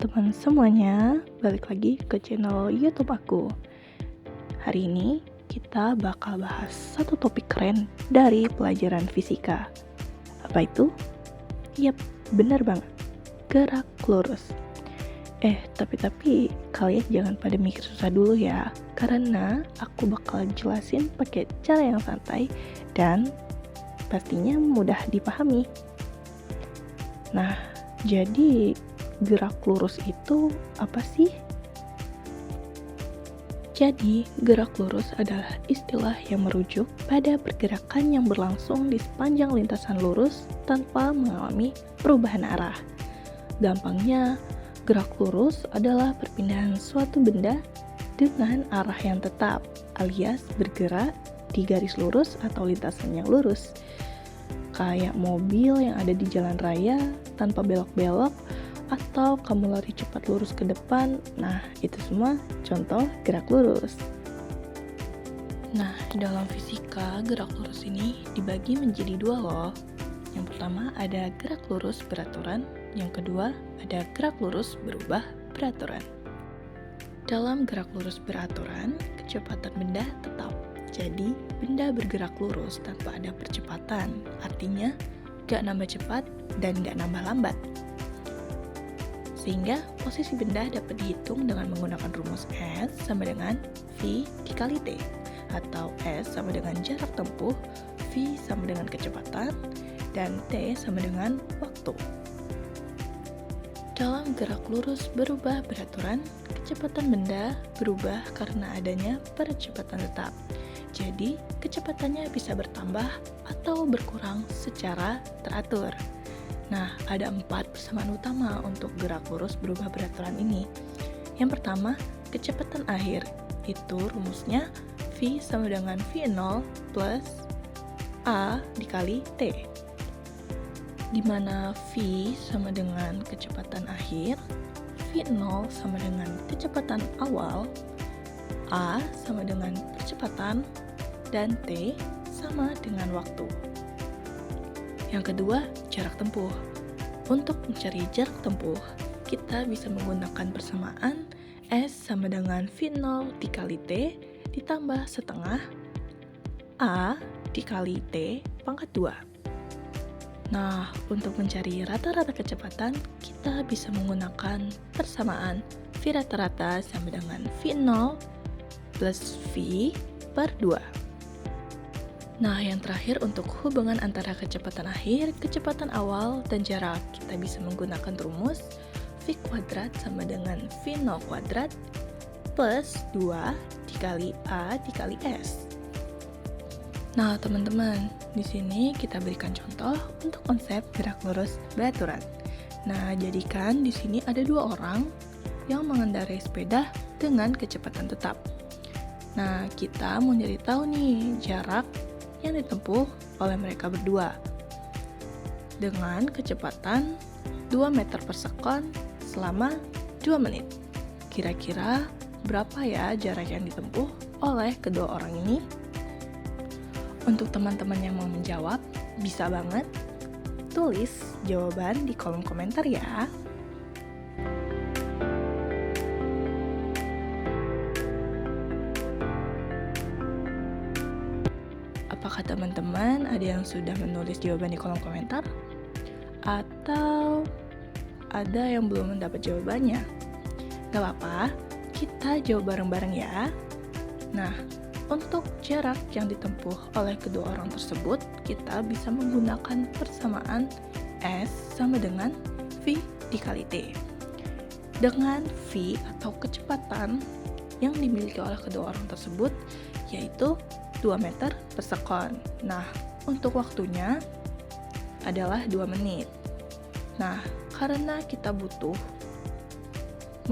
teman-teman semuanya, balik lagi ke channel YouTube aku. Hari ini kita bakal bahas satu topik keren dari pelajaran fisika. Apa itu? Yap, benar banget. Gerak lurus. Tapi kalian jangan pada mikir susah dulu ya, karena aku bakal jelasin pakai cara yang santai dan pastinya mudah dipahami. Nah, jadi gerak lurus itu apa sih? Jadi, gerak lurus adalah istilah yang merujuk pada pergerakan yang berlangsung di sepanjang lintasan lurus tanpa mengalami perubahan arah. Gampangnya, gerak lurus adalah perpindahan suatu benda dengan arah yang tetap, alias bergerak di garis lurus atau lintasan yang lurus. Kayak mobil yang ada di jalan raya tanpa belok-belok, atau kamu lari cepat lurus ke depan. Nah, itu semua contoh gerak lurus. Nah, dalam fisika, gerak lurus ini dibagi menjadi dua loh. Yang pertama ada gerak lurus beraturan, yang kedua ada gerak lurus berubah beraturan. Dalam gerak lurus beraturan, kecepatan benda tetap. Jadi, benda bergerak lurus tanpa ada percepatan. Artinya, gak nambah cepat dan gak nambah lambat. Sehingga posisi benda dapat dihitung dengan menggunakan rumus S sama dengan V dikali T, atau S sama dengan jarak tempuh, V sama dengan kecepatan, dan T sama dengan waktu. Dalam gerak lurus berubah beraturan, kecepatan benda berubah karena adanya percepatan tetap. Jadi, kecepatannya bisa bertambah atau berkurang secara teratur. Nah, ada 4 persamaan utama untuk gerak lurus berubah beraturan ini. Yang pertama, kecepatan akhir. Itu rumusnya V sama dengan V0 plus A dikali T. Di mana V sama dengan kecepatan akhir, V0 sama dengan kecepatan awal, A sama dengan percepatan, dan T sama dengan waktu. Yang kedua, jarak tempuh. Untuk mencari jarak tempuh, kita bisa menggunakan persamaan S sama dengan V0 dikali T ditambah setengah A dikali T pangkat 2. Nah, untuk mencari rata-rata kecepatan, kita bisa menggunakan persamaan V rata-rata sama dengan V0 plus V per 2. Nah, yang terakhir untuk hubungan antara kecepatan akhir, kecepatan awal, dan jarak, kita bisa menggunakan rumus V kuadrat sama dengan V0 kuadrat plus 2 dikali A dikali S. Nah, teman-teman, di sini kita berikan contoh untuk konsep gerak lurus beraturan. Nah, jadikan di sini ada 2 orang yang mengendarai sepeda dengan kecepatan tetap. Nah, kita mau nyari tahu nih jarak yang ditempuh oleh mereka berdua dengan kecepatan 2 meter per sekon selama 2 menit. Kira-kira berapa ya jarak yang ditempuh oleh kedua orang ini? Untuk teman-teman yang mau menjawab, bisa banget tulis jawaban di kolom komentar ya. Apakah teman-teman ada yang sudah menulis jawaban di kolom komentar? Atau ada yang belum mendapat jawabannya? Gak apa-apa, kita jawab bareng-bareng ya. Nah, untuk jarak yang ditempuh oleh kedua orang tersebut, kita bisa menggunakan persamaan S sama dengan V dikali T. Dengan V atau kecepatan yang dimiliki oleh kedua orang tersebut, yaitu 2 meter per sekon. Nah, untuk waktunya adalah 2 menit. Nah, karena kita butuh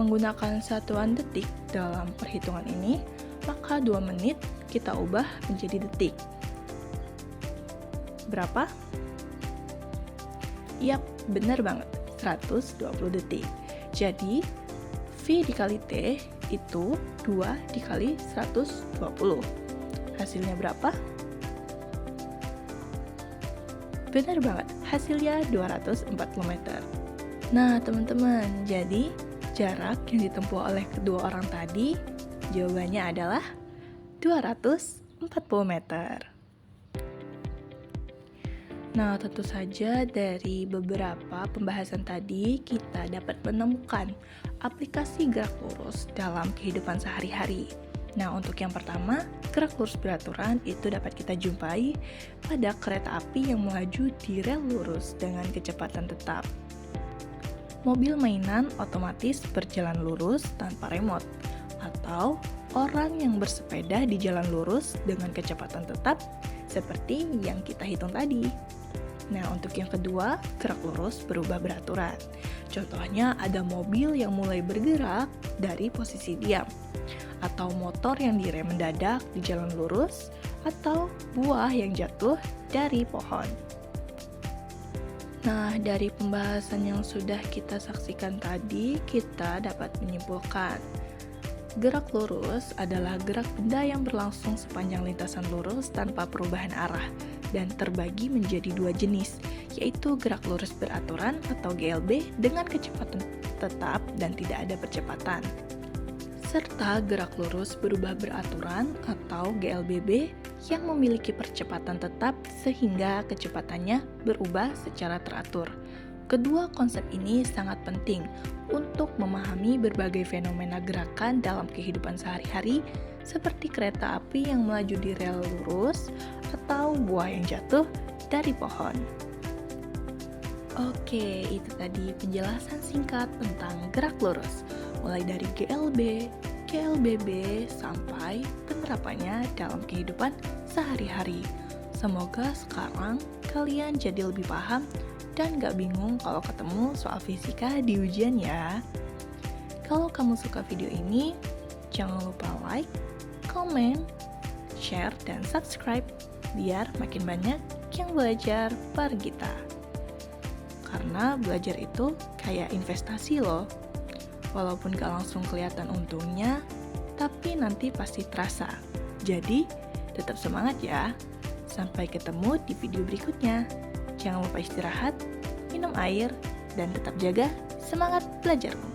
menggunakan satuan detik dalam perhitungan ini, maka 2 menit kita ubah menjadi detik. Berapa? Yap, benar banget, 120 detik. Jadi, V dikali T itu 2 dikali 120. Hasilnya berapa? Benar banget, hasilnya 240 meter. Nah, teman-teman, jadi jarak yang ditempuh oleh kedua orang tadi? Jawabannya adalah 240 meter. Nah, tentu saja dari beberapa pembahasan tadi kita dapat menemukan aplikasi gerak lurus dalam kehidupan sehari-hari. Nah, untuk yang pertama, gerak lurus beraturan itu dapat kita jumpai pada kereta api yang melaju di rel lurus dengan kecepatan tetap. Mobil mainan otomatis berjalan lurus tanpa remote, atau orang yang bersepeda di jalan lurus dengan kecepatan tetap seperti yang kita hitung tadi. Nah, untuk yang kedua, gerak lurus berubah beraturan. Contohnya ada mobil yang mulai bergerak dari posisi diam, atau motor yang direm mendadak di jalan lurus, atau buah yang jatuh dari pohon. Nah, dari pembahasan yang sudah kita saksikan tadi, kita dapat menyimpulkan gerak lurus adalah gerak benda yang berlangsung sepanjang lintasan lurus tanpa perubahan arah dan terbagi menjadi dua jenis, yaitu gerak lurus beraturan atau GLB dengan kecepatan tetap dan tidak ada percepatan, serta gerak lurus berubah beraturan atau GLBB yang memiliki percepatan tetap sehingga kecepatannya berubah secara teratur. Kedua konsep ini sangat penting untuk memahami berbagai fenomena gerakan dalam kehidupan sehari-hari seperti kereta api yang melaju di rel lurus atau buah yang jatuh dari pohon. Oke, itu tadi penjelasan singkat tentang gerak lurus, mulai dari GLB, GLBB, sampai penerapannya dalam kehidupan sehari-hari. Semoga sekarang kalian jadi lebih paham dan gak bingung kalau ketemu soal fisika di ujian ya. Kalau kamu suka video ini, jangan lupa like, comment, share, dan subscribe biar makin banyak yang belajar bareng kita. Karena belajar itu kayak investasi loh. Walaupun gak langsung kelihatan untungnya, tapi nanti pasti terasa. Jadi, tetap semangat ya. Sampai ketemu di video berikutnya. Jangan lupa istirahat, minum air, dan tetap jaga semangat belajarmu.